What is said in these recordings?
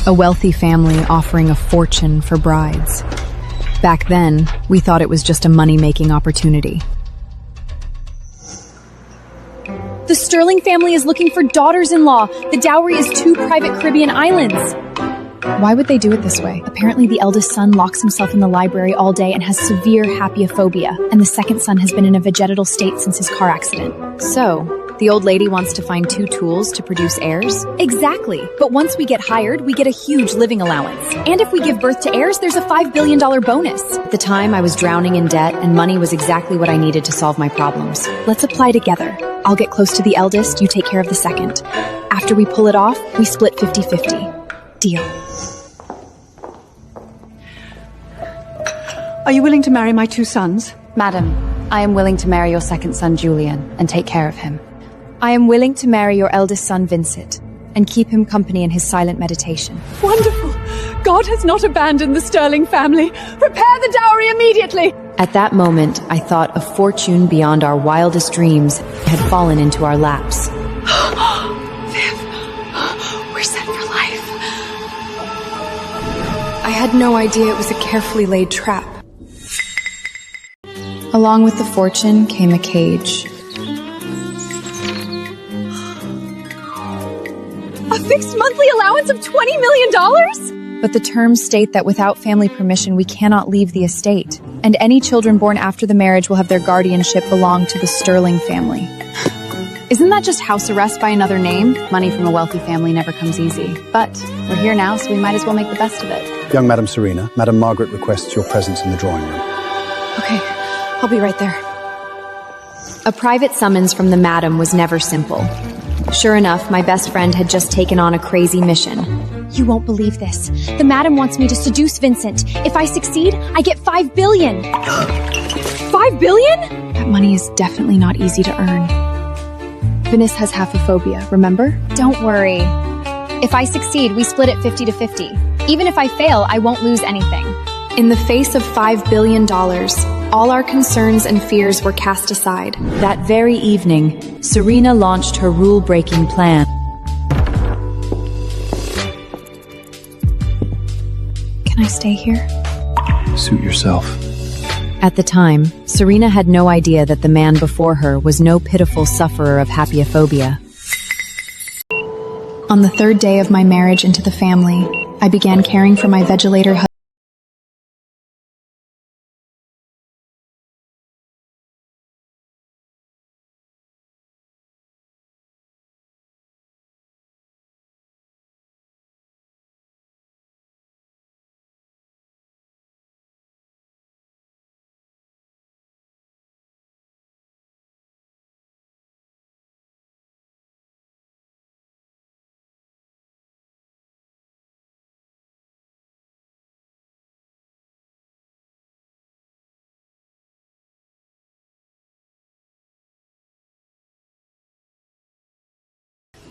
A wealthy family offering a fortune for brides. Back then, we thought it was just a money-making opportunity. The Sterling family is looking for daughters-in-law. The dowry is 2 private Caribbean islands. Why would they do it this way? Apparently, the eldest son locks himself in the library all day and has severe hapiophobia, and the second son has been in a vegetative state since his car accident. So, the old lady wants to find 2 tools to produce heirs? Exactly. But once we get hired, we get a huge living allowance. And if we give birth to heirs, there's a $5 billion bonus. At the time, I was drowning in debt, and money was exactly what I needed to solve my problems. Let's apply together. I'll get close to the eldest, you take care of the second. After we pull it off, we split 50-50. Deal. Are you willing to marry my 2 sons? Madam, I am willing to marry your second son, Julian, and take care of him. I am willing to marry your eldest son, Vincent, and keep him company in his silent meditation. Wonderful! God has not abandoned the Sterling family. Prepare the dowry immediately! At that moment, I thought a fortune beyond our wildest dreams had fallen into our laps. Viv, we're set for life. I had no idea it was a carefully laid trap. Along with the fortune came a cage. A fixed monthly allowance of $20 million? But the terms state that without family permission, we cannot leave the estate. And any children born after the marriage will have their guardianship belong to the Sterling family. Isn't that just house arrest by another name? Money from a wealthy family never comes easy. But we're here now, so we might as well make the best of it. Young Madam Serena, Madam Margaret requests your presence in the drawing room. Okay, I'll be right there. A private summons from the madam was never simple. Sure enough, my best friend had just taken on a crazy mission. You won't believe this. The madam wants me to seduce Vincent. If I succeed, I get $5 billion. $5 billion? That money is definitely not easy to earn. Venice has hapiophobia, remember? Don't worry. If I succeed, we split it 50-50. Even if I fail, I won't lose anything. In the face of $5 billion, all our concerns and fears were cast aside. That very evening, Serena launched her rule-breaking plan. Can I stay here? Suit yourself. At the time, Serena had no idea that the man before her was no pitiful sufferer of hapiophobia. On the 3rd day of my marriage into the family, I began caring for my vegetator husband.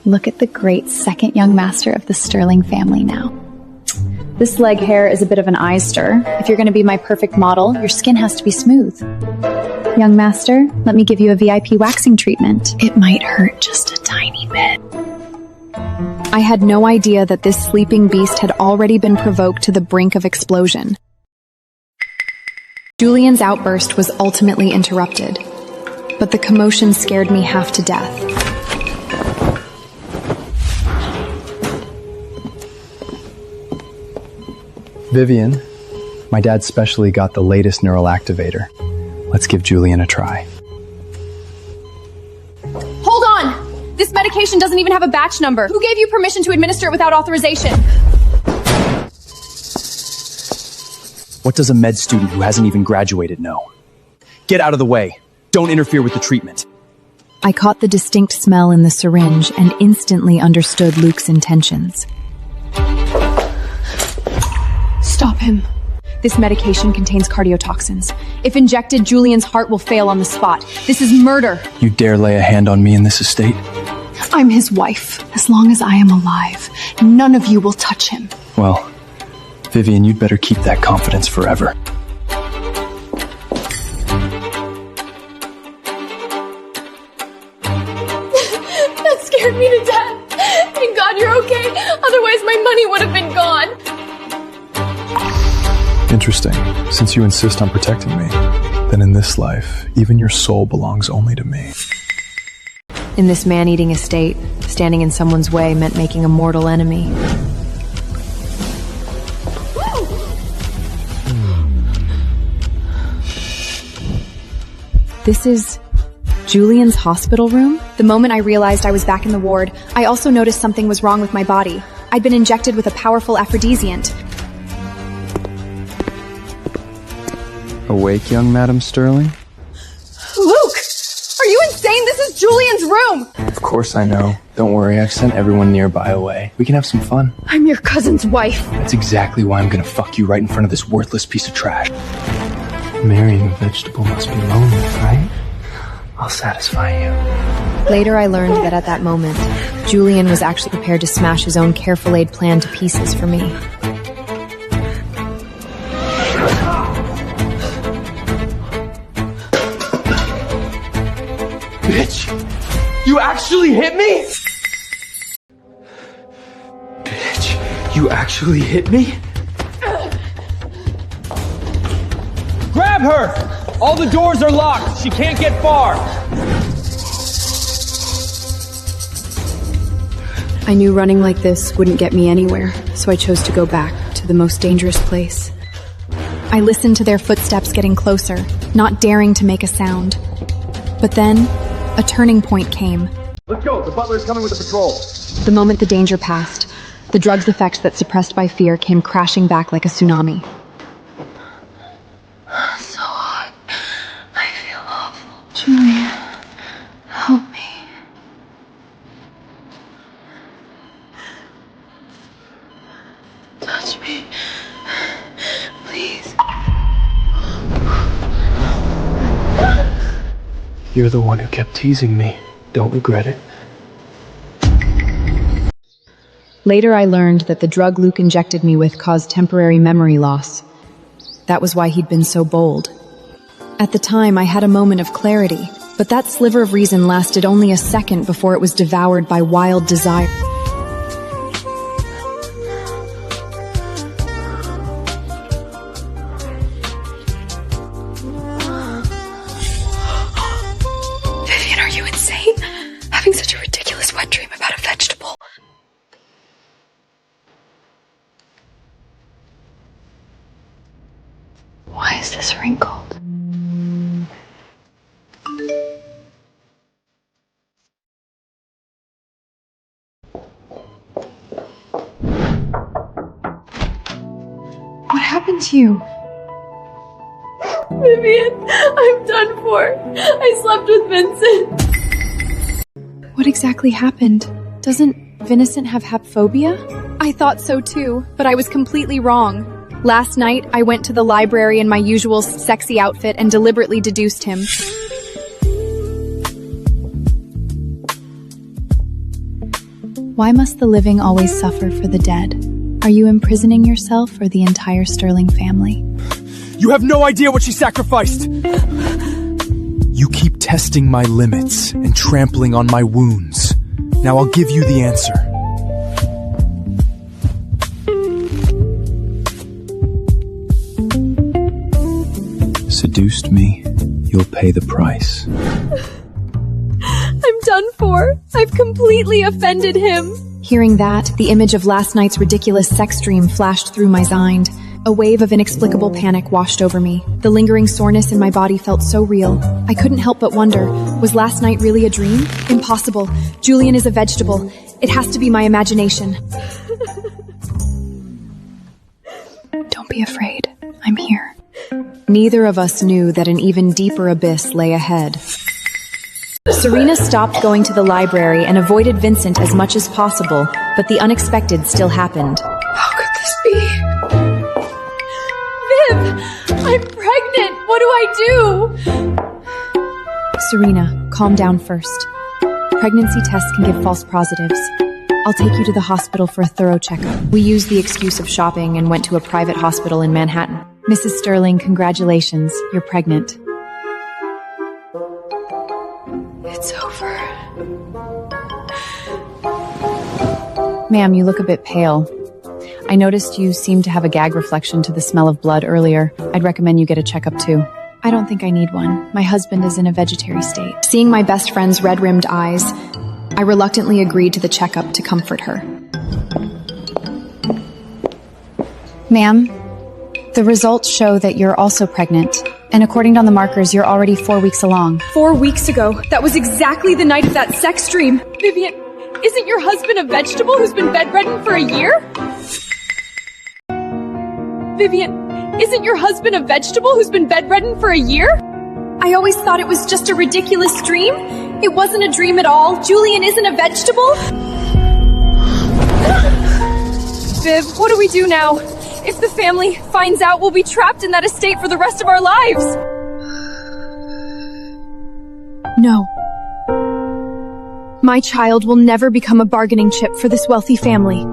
Look at the great second young master of the Sterling family now. This leg hair is a bit of an eyester. If you're going to be my perfect model, your skin has to be smooth. Young master, let me give you a VIP waxing treatment. It might hurt just a tiny bit. I had no idea that this sleeping beast had already been provoked to the brink of explosion. Julian's outburst was ultimately interrupted, but the commotion scared me half to death. Vivian, my dad specially got the latest neural activator. Let's give Julian a try. Hold on! This medication doesn't even have a batch number. Who gave you permission to administer it without authorization? What does a med student who hasn't even graduated know? Get out of the way. Don't interfere with the treatment. I caught the distinct smell in the syringe and instantly understood Luke's intentions. Stop him. This medication contains cardiotoxins. If injected, Julian's heart will fail on the spot. This is murder. You dare lay a hand on me in this estate? I'm his wife. As long as I am alive, none of you will touch him. Well, Vivian, you'd better keep that confidence forever. That scared me to death. Thank God you're okay. Otherwise, my money he would have been gone. Interesting. Since you insist on protecting me, then in this life, even your soul belongs only to me. In this man-eating estate, standing in someone's way meant making a mortal enemy. This is Julian's hospital room? The moment I realized I was back in the ward, I also noticed something was wrong with my body. I'd been injected with a powerful aphrodisiant. Awake, young Madam Sterling? Luke! Are you insane? This is Julian's room! Of course I know. Don't worry, I've sent everyone nearby away. We can have some fun. I'm your cousin's wife. That's exactly why I'm gonna fuck you right in front of this worthless piece of trash. Marrying a vegetable must be lonely, right? I'll satisfy you. Later I learned that at that moment, Julian was actually prepared to smash his own carefully laid plan to pieces for me. Bitch! You actually hit me? Bitch, you actually hit me? Grab her! All the doors are locked. She can't get far. I knew running like this wouldn't get me anywhere, so I chose to go back to the most dangerous place. I listened to their footsteps getting closer, not daring to make a sound. But then, a turning point came. Let's go. The butler's coming with the patrol. The moment the danger passed, the drug's effects that suppressed by fear came crashing back like a tsunami. So hot. I feel awful. Julian, help me. Touch me. Please. You're the one who kept teasing me. Don't regret it. Later I learned that the drug Luke injected me with caused temporary memory loss. That was why he'd been so bold. At the time, I had a moment of clarity, but that sliver of reason lasted only a second before it was devoured by wild desire. Vivian, are you insane? Having such a ridiculous wet dream about a vegetable. Why is this wrinkled? What happened to you? Vivian, I'm done for. I slept with Vincent. What exactly happened? Doesn't Vincent have happhobia? I thought so too, but I was completely wrong. Last night, I went to the library in my usual sexy outfit and deliberately deduced him. Why must the living always suffer for the dead? Are you imprisoning yourself or the entire Sterling family? You have no idea what she sacrificed! You keep testing my limits and trampling on my wounds. Now I'll give you the answer. Seduced me, you'll pay the price. I'm done for. I've completely offended him. Hearing that, the image of last night's ridiculous sex dream flashed through my mind. A wave of inexplicable panic washed over me. The lingering soreness in my body felt so real. I couldn't help but wonder, was last night really a dream? Impossible. Julian is a vegetable. It has to be my imagination. Don't be afraid. I'm here. Neither of us knew that an even deeper abyss lay ahead. Serena stopped going to the library and avoided Vincent as much as possible, but the unexpected still happened. How could this be? Viv, I'm pregnant. What do I do? Serena, calm down first. Pregnancy tests can give false positives. I'll take you to the hospital for a thorough checkup. We used the excuse of shopping and went to a private hospital in Manhattan. Mrs. Sterling, congratulations. You're pregnant. It's over. Ma'am, you look a bit pale. I noticed you seemed to have a gag reflection to the smell of blood earlier. I'd recommend you get a checkup too. I don't think I need one. My husband is in a vegetary state. Seeing my best friend's red-rimmed eyes, I reluctantly agreed to the checkup to comfort her. Ma'am, the results show that you're also pregnant. And according to the markers, you're already 4 weeks along. 4 weeks ago, that was exactly the night of that sex dream. Vivian, isn't your husband a vegetable who's been bedridden for a year? Vivian, isn't your husband a vegetable who's been bedridden for a year? I always thought it was just a ridiculous dream. It wasn't a dream at all. Julian isn't a vegetable. Viv, what do we do now? If the family finds out, we'll be trapped in that estate for the rest of our lives. No. My child will never become a bargaining chip for this wealthy family.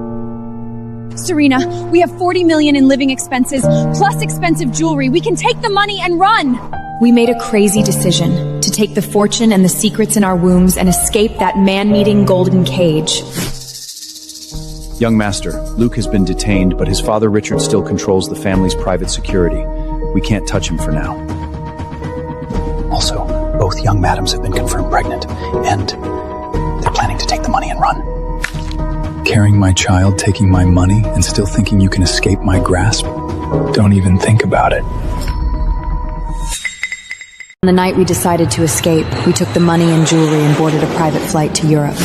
Serena, we have 40 million in living expenses, plus expensive jewelry. We can take the money and run. We made a crazy decision to take the fortune and the secrets in our wombs and escape that man-eating golden cage. Young master, Luke has been detained, but his father Richard still controls the family's private security. We can't touch him for now. Also, both young madams have been confirmed pregnant, and they're planning to take the money and run. Carrying my child, taking my money, and still thinking you can escape my grasp? Don't even think about it. On the night we decided to escape, we took the money and jewelry and boarded a private flight to Europe.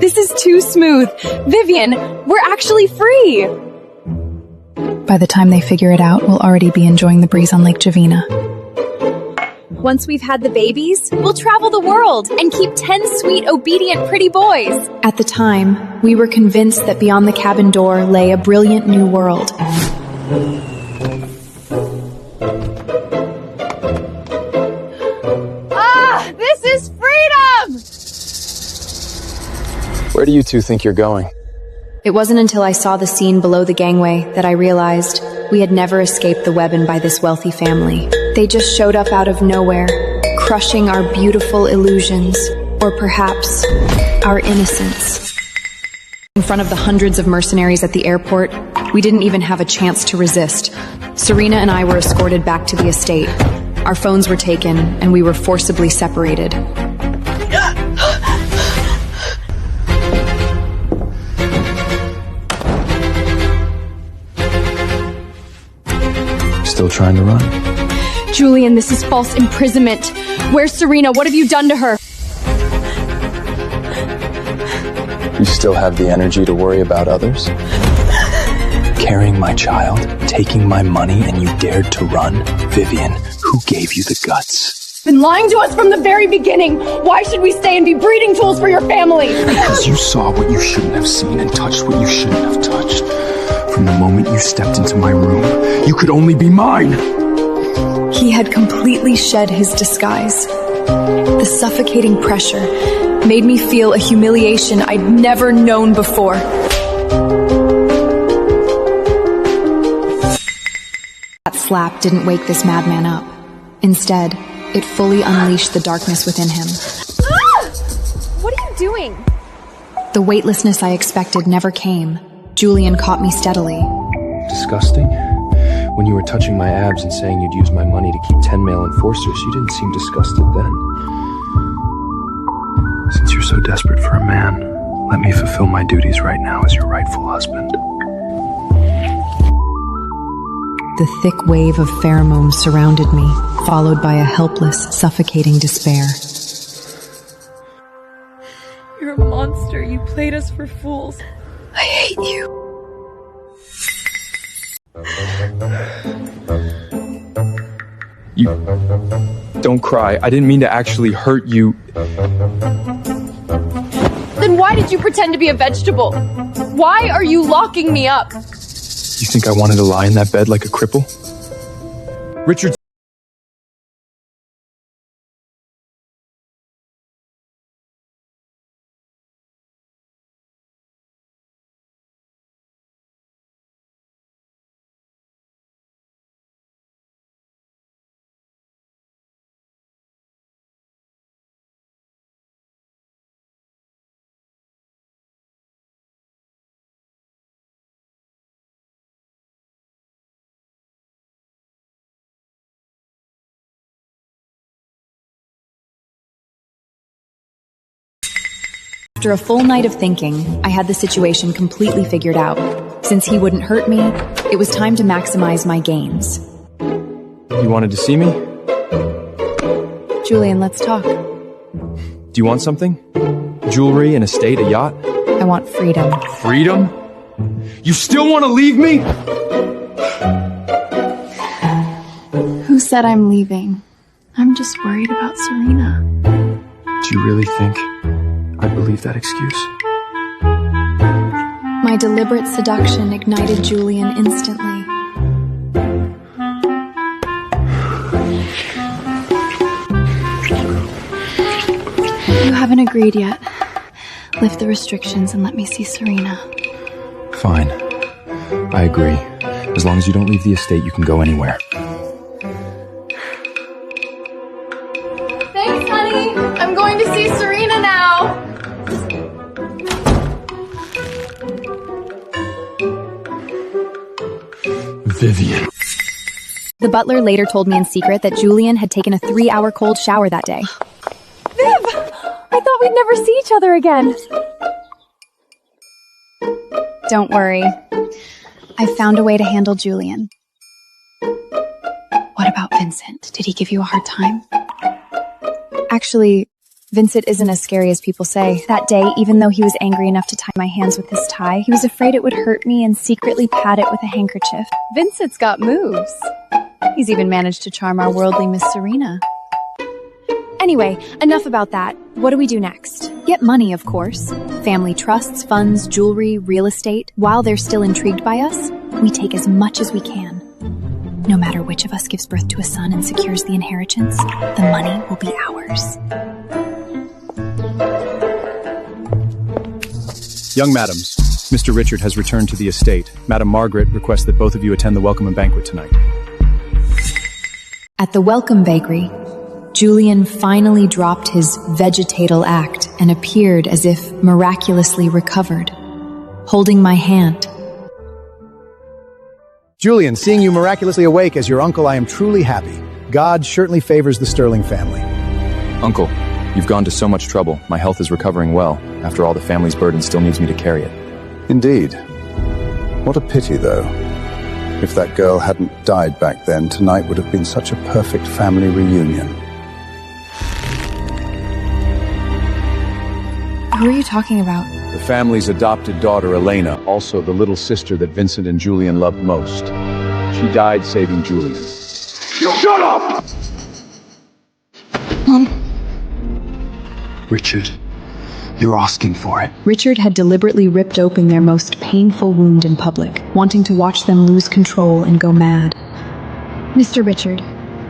This is too smooth. Vivian, we're actually free. By the time they figure it out, we'll already be enjoying the breeze on Lake Javina. Once we've had the babies, we'll travel the world and keep 10 sweet, obedient, pretty boys. At the time, we were convinced that beyond the cabin door lay a brilliant new world. This is freedom! Where do you two think you're going? It wasn't until I saw the scene below the gangway that I realized we had never escaped the weapon by this wealthy family. They just showed up out of nowhere, crushing our beautiful illusions, or perhaps our innocence. In front of the hundreds of mercenaries at the airport, we didn't even have a chance to resist. Serena and I were escorted back to the estate. Our phones were taken, and we were forcibly separated. Still trying to run? Julian, this is false imprisonment. Where's Serena? What have you done to her? You still have the energy to worry about others? Carrying my child, taking my money, and you dared to run? Vivian, who gave you the guts? Been lying to us from the very beginning. Why should we stay and be breeding tools for your family? Because you saw what you shouldn't have seen and touched what you shouldn't have touched. From the moment you stepped into my room, you could only be mine. He had completely shed his disguise. The suffocating pressure made me feel a humiliation I'd never known before. That slap didn't wake this madman up. Instead, it fully unleashed the darkness within him. What are you doing? The weightlessness I expected never came. Julian caught me steadily. Disgusting? When you were touching my abs and saying you'd use my money to keep 10 male enforcers, you didn't seem disgusted then. Since you're so desperate for a man, let me fulfill my duties right now as your rightful husband. The thick wave of pheromones surrounded me, followed by a helpless, suffocating despair. You're a monster. You played us for fools. I hate you. You... Don't cry. I didn't mean to actually hurt you. Then why did you pretend to be a vegetable? Why are you locking me up? You think I wanted to lie in that bed like a cripple? Richard After a full night of thinking, I had the situation completely figured out. Since he wouldn't hurt me, it was time to maximize my gains. You wanted to see me? Julian, let's talk. Do you want something? Jewelry, an estate, a yacht? I want freedom. Freedom? You still want to leave me? Who said I'm leaving? I'm just worried about Serena. Do you really think I believe that excuse? My deliberate seduction ignited Julian instantly. You haven't agreed yet. Lift the restrictions and let me see Serena. Fine. I agree. As long as you don't leave the estate, you can go anywhere. Thanks, honey. I'm going to see Serena now. Vivian. The butler later told me in secret that Julian had taken a 3-hour cold shower that day. Viv! I thought we'd never see each other again. Don't worry. I found a way to handle Julian. What about Vincent? Did he give you a hard time? Actually, Vincent isn't as scary as people say. That day, even though he was angry enough to tie my hands with his tie, he was afraid it would hurt me and secretly pat it with a handkerchief. Vincent's got moves. He's even managed to charm our worldly Miss Serena. Anyway, enough about that. What do we do next? Get money, of course. Family trusts, funds, jewelry, real estate. While they're still intrigued by us, we take as much as we can. No matter which of us gives birth to a son and secures the inheritance, the money will be ours. Young madams, Mr. Richard has returned to the estate. Madam Margaret requests that both of you attend the welcome and banquet tonight. At the welcome bakery, Julian finally dropped his vegetative act and appeared as if miraculously recovered, holding my hand. Julian, seeing you miraculously awake as your uncle, I am truly happy. God certainly favors the Sterling family. Uncle, you've gone to so much trouble. My health is recovering well. After all, the family's burden still needs me to carry it. Indeed. What a pity, though. If that girl hadn't died back then, tonight would have been such a perfect family reunion. Who are you talking about? The family's adopted daughter, Elena, also the little sister that Vincent and Julian loved most. She died saving Julian. Shut up! Mom. Richard, you're asking for it. Richard had deliberately ripped open their most painful wound in public, wanting to watch them lose control and go mad. Mr. Richard,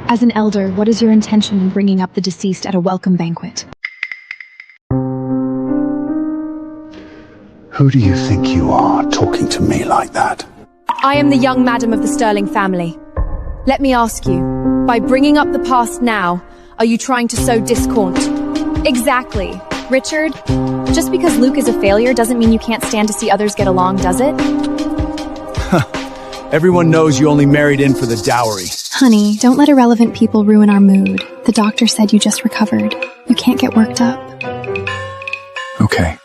as an elder, what is your intention in bringing up the deceased at a welcome banquet? Who do you think you are, talking to me like that? I am the young madam of the Sterling family. Let me ask you, by bringing up the past now, are you trying to sow discord? Exactly. Richard, just because Luke is a failure doesn't mean you can't stand to see others get along, does it? Everyone knows you only married in for the dowry. Honey, don't let irrelevant people ruin our mood. The doctor said you just recovered. You can't get worked up. Okay,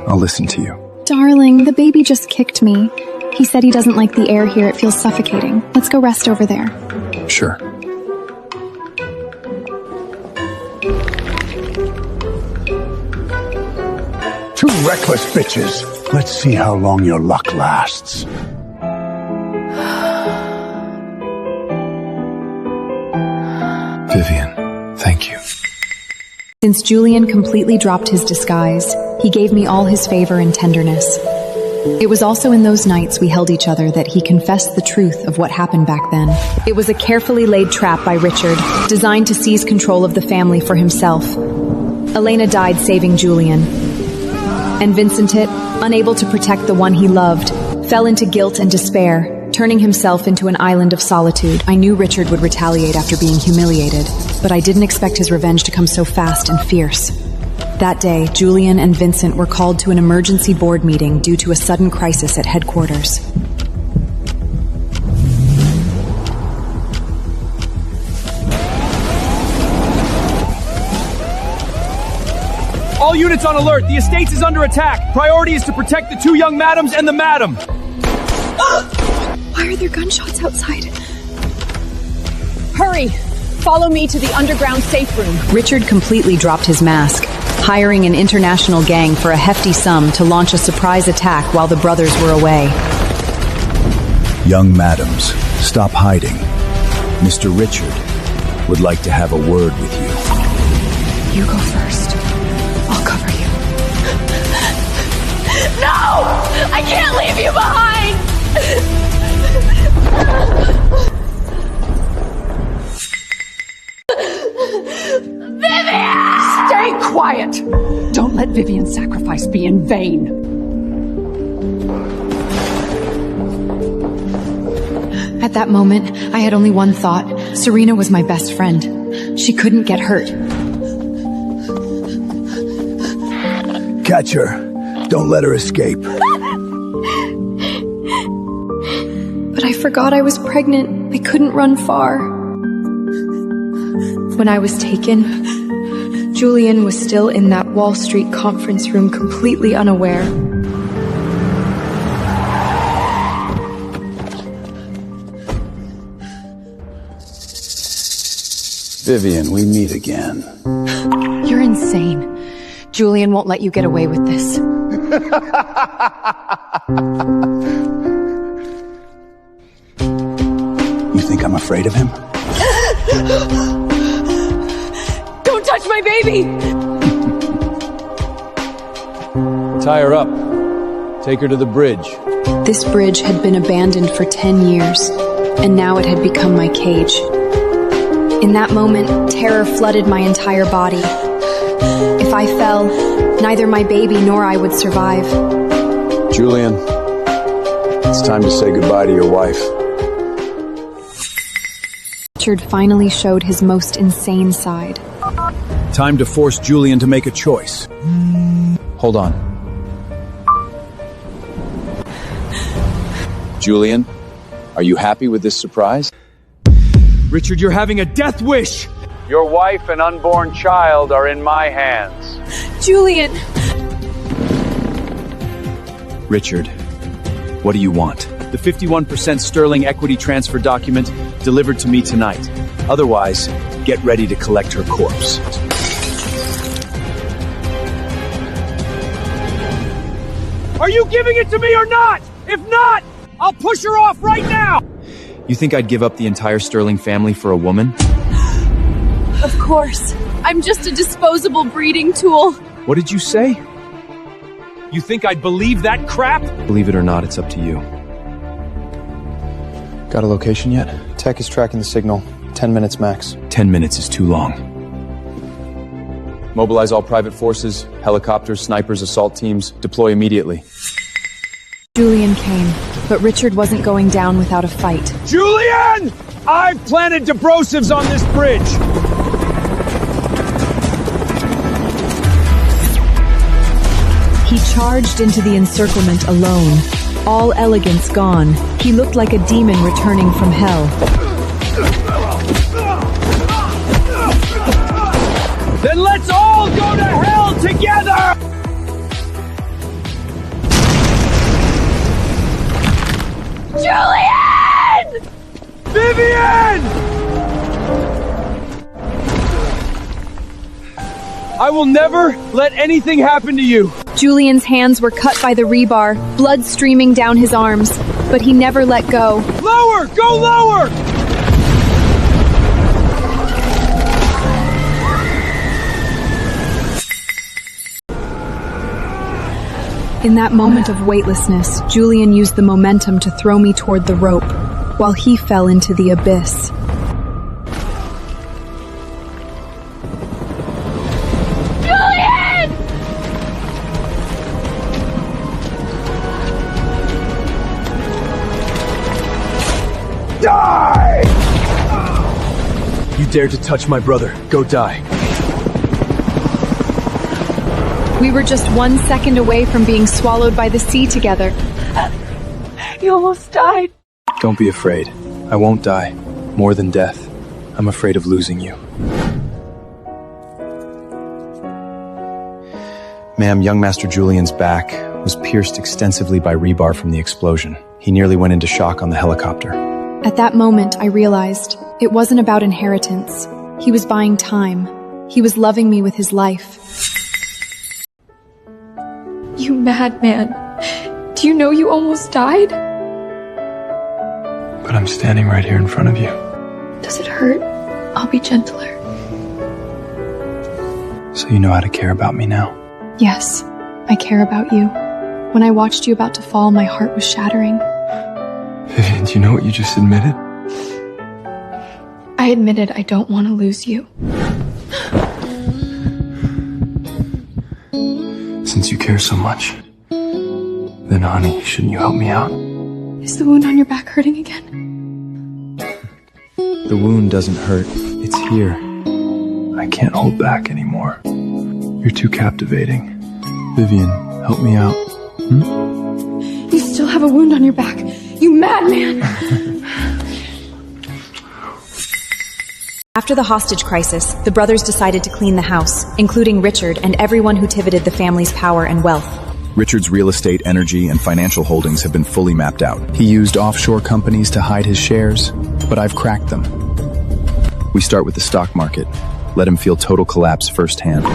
I'll listen to you. Darling, the baby just kicked me. He said he doesn't like the air here. It feels suffocating. Let's go rest over there. Sure. Two reckless bitches. Let's see how long your luck lasts. Vivian, thank you. Since Julian completely dropped his disguise, he gave me all his favor and tenderness. It was also in those nights we held each other that he confessed the truth of what happened back then. It was a carefully laid trap by Richard, designed to seize control of the family for himself. Elena died saving Julian. And Vincent, unable to protect the one he loved, fell into guilt and despair, turning himself into an island of solitude. I knew Richard would retaliate after being humiliated, but I didn't expect his revenge to come so fast and fierce. That day, Julian and Vincent were called to an emergency board meeting due to a sudden crisis at headquarters. All units on alert. The estates is under attack. Priority is to protect the 2 young madams and the madam. Why are there gunshots outside? Hurry! Follow me to the underground safe room. Richard completely dropped his mask, hiring an international gang for a hefty sum to launch a surprise attack while the brothers were away. Young madams, stop hiding. Mr. Richard would like to have a word with you. You go first. I'll cover you. No! I can't leave you behind! Vivian! Stay quiet! Don't let Vivian's sacrifice be in vain. At that moment, I had only one thought. Serena was my best friend. She couldn't get hurt. Catch her. Don't let her escape. But I forgot I was pregnant. I couldn't run far. When I was taken, Julian was still in that Wall Street conference room, completely unaware. Vivian, we meet again. You're insane. Julian won't let you get away with this. You think I'm afraid of him? Don't touch my baby! Tie her up. Take her to the bridge. This bridge had been abandoned for 10 years, and now it had become my cage. In that moment, terror flooded my entire body. If I fell, neither my baby nor I would survive. Julian, it's time to say goodbye to your wife. Richard finally showed his most insane side. Time to force Julian to make a choice. Hold on. Julian, are you happy with this surprise? Richard, you're having a death wish! Your wife and unborn child are in my hands. Julian! Richard, what do you want? The 51% sterling equity transfer document delivered to me tonight. Otherwise, get ready to collect her corpse. Are you giving it to me or not? If not, I'll push her off right now! You think I'd give up the entire Sterling family for a woman? Of course. I'm just a disposable breeding tool. What did you say? You think I'd believe that crap? Believe it or not, it's up to you. Got a location yet? Tech is tracking the signal. 10 minutes max. 10 minutes is too long. Mobilize all private forces, helicopters, snipers, assault teams. Deploy immediately. Julian came, but Richard wasn't going down without a fight. Julian! I've planted debrosives on this bridge! He charged into the encirclement alone, all elegance gone. He looked like a demon returning from hell. Then let's all go to hell together! Julian! Vivian! I will never let anything happen to you. Julian's hands were cut by the rebar, blood streaming down his arms, but he never let go. Lower! Go lower! In that moment of weightlessness, Julian used the momentum to throw me toward the rope, while he fell into the abyss. Julian! Die! You dare to touch my brother. Go die. We were just 1 second away from being swallowed by the sea together. You almost died. Don't be afraid. I won't die. More than death. I'm afraid of losing you. Ma'am, young Master Julian's back was pierced extensively by rebar from the explosion. He nearly went into shock on the helicopter. At that moment, I realized it wasn't about inheritance. He was buying time. He was loving me with his life. You madman. Do you know you almost died? But I'm standing right here in front of you. Does it hurt? I'll be gentler. So you know how to care about me now? Yes, I care about you. When I watched you about to fall, my heart was shattering. Vivian, do you know what you just admitted? I admitted I don't want to lose you. Since you care so much, then honey, shouldn't you help me out? Is the wound on your back hurting again? The wound doesn't hurt. It's here. I can't hold back anymore. You're too captivating. Vivian, help me out. You still have a wound on your back. You madman! After the hostage crisis, the brothers decided to clean the house, including Richard and everyone who tiveted the family's power and wealth. Richard's real estate, energy, and financial holdings have been fully mapped out. He used offshore companies to hide his shares, but I've cracked them. We start with the stock market. Let him feel total collapse firsthand.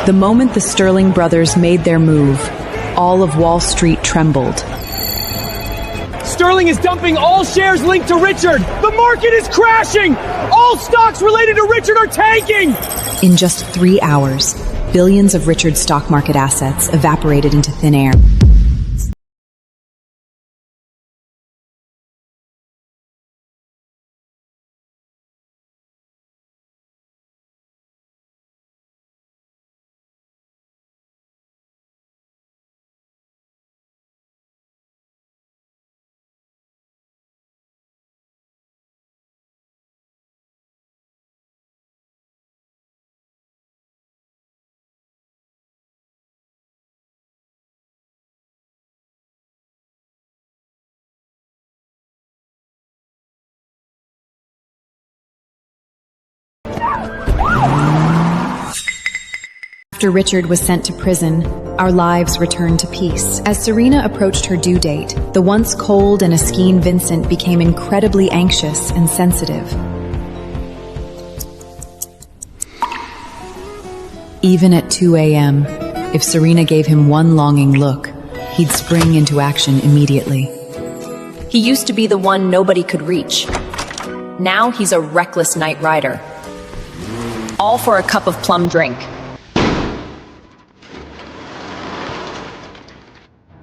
The moment the Sterling brothers made their move, all of Wall Street trembled. Sterling is dumping all shares linked to Richard! The market is crashing! All stocks related to Richard are tanking! In just 3 hours, billions of Richard's stock market assets evaporated into thin air. After Richard was sent to prison, our lives returned to peace. As Serena approached her due date, the once cold and askeen Vincent became incredibly anxious and sensitive. Even at 2 a.m., if Serena gave him one longing look, he'd spring into action immediately. He used to be the one nobody could reach. Now he's a reckless night rider. All for a cup of plum drink.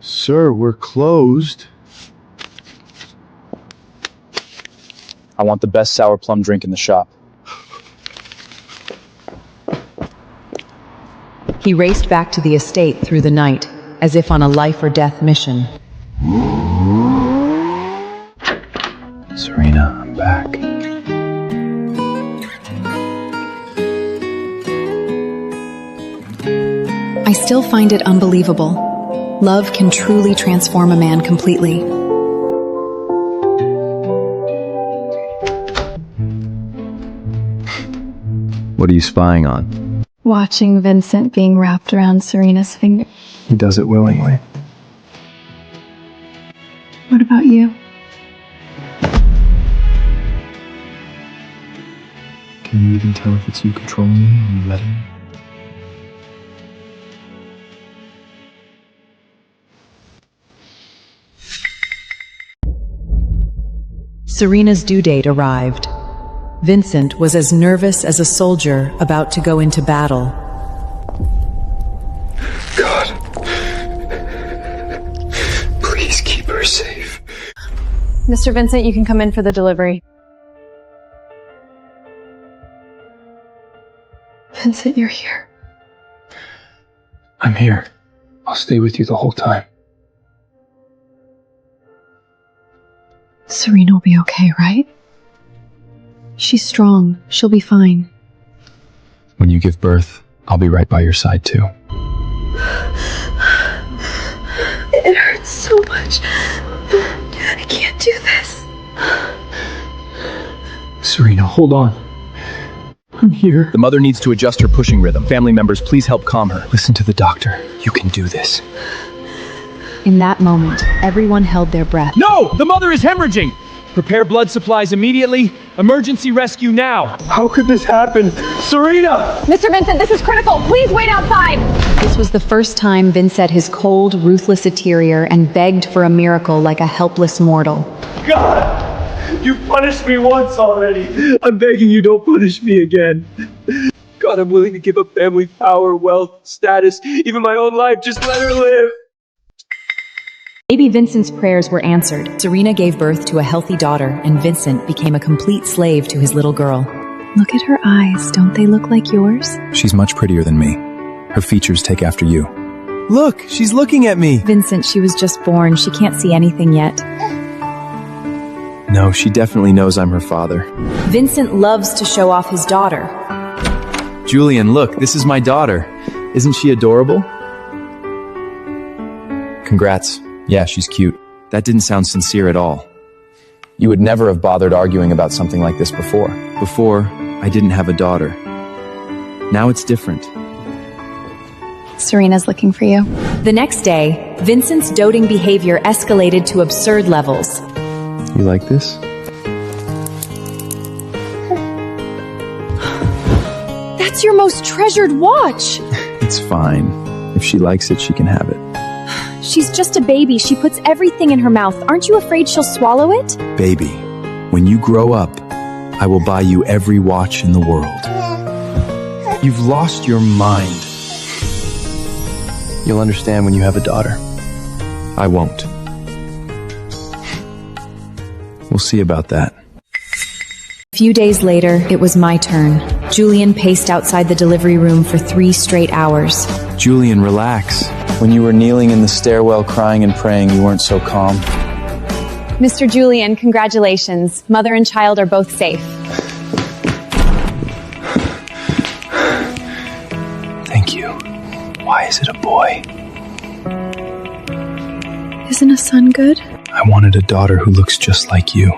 Sir, we're closed. I want the best sour plum drink in the shop. He raced back to the estate through the night, as if on a life or death mission. Serena, I'm back. I still find it unbelievable. Love can truly transform a man completely. What are you spying on? Watching Vincent being wrapped around Serena's finger. He does it willingly. What about you? Can you even tell if it's you controlling me or you letting me? Serena's due date arrived. Vincent was as nervous as a soldier about to go into battle. God. Please keep her safe. Mr. Vincent, you can come in for the delivery. Vincent, you're here. I'm here. I'll stay with you the whole time. Serena will be okay, right? She's strong. She'll be fine. When you give birth, I'll be right by your side too. It hurts so much. I can't do this. Serena, hold on. I'm here. The mother needs to adjust her pushing rhythm. Family members, please help calm her. Listen to the doctor. You can do this. In that moment, everyone held their breath. No! The mother is hemorrhaging! Prepare blood supplies immediately. Emergency rescue now. How could this happen? Serena! Mr. Vincent, this is critical. Please wait outside. This was the first time Vince set his cold, ruthless exterior and begged for a miracle like a helpless mortal. God! You punished me once already. I'm begging you, don't punish me again. God, I'm willing to give up family, power, wealth, status, even my own life. Just let her live. Maybe Vincent's prayers were answered. Serena gave birth to a healthy daughter, and Vincent became a complete slave to his little girl. Look at her eyes. Don't they look like yours? She's much prettier than me. Her features take after you. Look, she's looking at me. Vincent, she was just born. She can't see anything yet. No, she definitely knows I'm her father. Vincent loves to show off his daughter. Julian, look, this is my daughter. Isn't she adorable? Congrats. Yeah, she's cute. That didn't sound sincere at all. You would never have bothered arguing about something like this before. Before, I didn't have a daughter. Now it's different. Serena's looking for you. The next day, Vincent's doting behavior escalated to absurd levels. You like this? That's your most treasured watch. It's fine. If she likes it, she can have it. She's just a baby. She puts everything in her mouth. Aren't you afraid she'll swallow it? Baby, when you grow up, I will buy you every watch in the world. You've lost your mind. You'll understand when you have a daughter. I won't. We'll see about that. A few days later, it was my turn. Julian paced outside the delivery room for 3 straight hours. Julian, relax. When you were kneeling in the stairwell crying and praying, you weren't so calm. Mr. Julian, congratulations. Mother and child are both safe. Thank you. Why is it a boy? Isn't a son good? I wanted a daughter who looks just like you.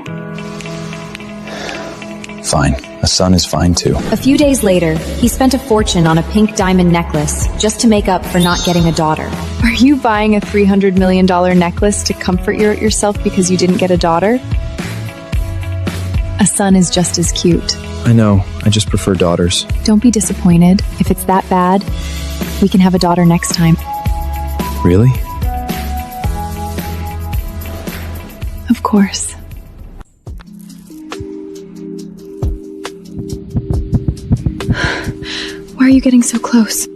Fine. A son is fine too. A few days later, he spent a fortune on a pink diamond necklace just to make up for not getting a daughter. Are you buying a $300 million necklace to comfort yourself because you didn't get a daughter? A son is just as cute. I know. I just prefer daughters. Don't be disappointed. If it's that bad, we can have a daughter next time. Really? Of course. Why are you getting so close?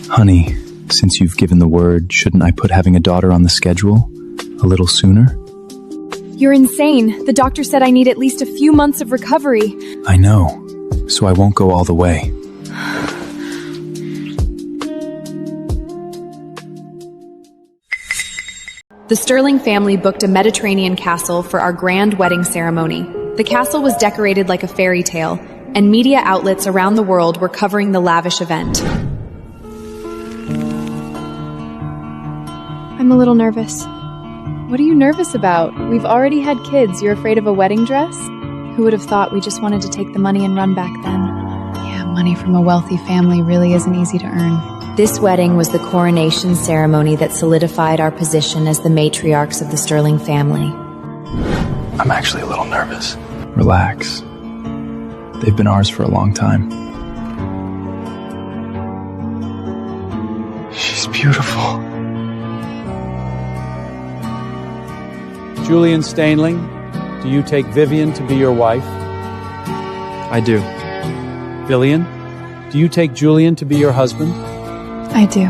Honey, since you've given the word, shouldn't I put having a daughter on the schedule a little sooner? You're insane. The doctor said I need at least a few months of recovery. I know, so I won't go all the way. The Sterling family booked a Mediterranean castle for our grand wedding ceremony. The castle was decorated like a fairy tale, and media outlets around the world were covering the lavish event. I'm a little nervous. What are you nervous about? We've already had kids. You're afraid of a wedding dress? Who would have thought we just wanted to take the money and run back then? Yeah, money from a wealthy family really isn't easy to earn. This wedding was the coronation ceremony that solidified our position as the matriarchs of the Sterling family. I'm actually a little nervous. Relax. They've been ours for a long time. She's beautiful. Julian Stainling, do you take Vivian to be your wife? I do. Billion, do you take Julian to be your husband? I do.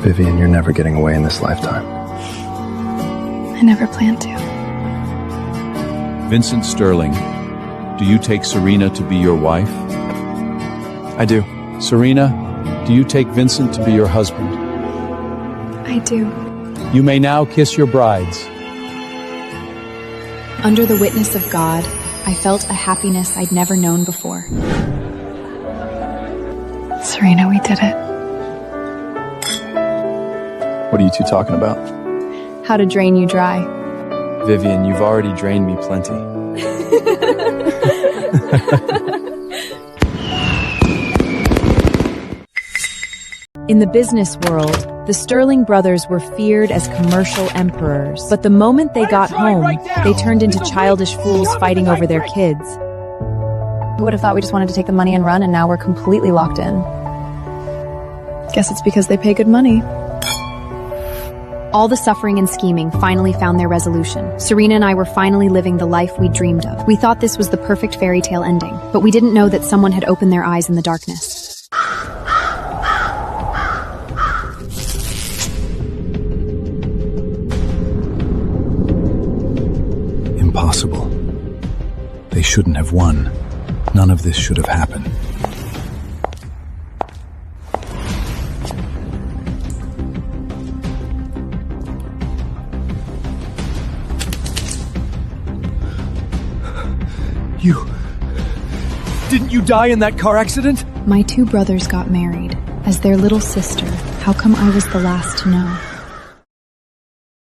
Vivian, you're never getting away in this lifetime. I never planned to. Vincent Sterling, do you take Serena to be your wife? I do. Serena, do you take Vincent to be your husband? I do. You may now kiss your brides. Under the witness of God, I felt a happiness I'd never known before. Serena, we did it. What are you two talking about? How to drain you dry. Vivian, you've already drained me plenty. In the business world, the Sterling brothers were feared as commercial emperors. But the moment they got home, they turned into childish fools fighting over their kids. Who would have thought we just wanted to take the money and run, and now we're completely locked in? Guess it's because they pay good money. All the suffering and scheming finally found their resolution. Serena and I were finally living the life we dreamed of. We thought this was the perfect fairy tale ending, but we didn't know that someone had opened their eyes in the darkness. Impossible. They shouldn't have won. None of this should have happened. Didn't you die in that car accident? My two brothers got married. As their little sister, how come I was the last to know?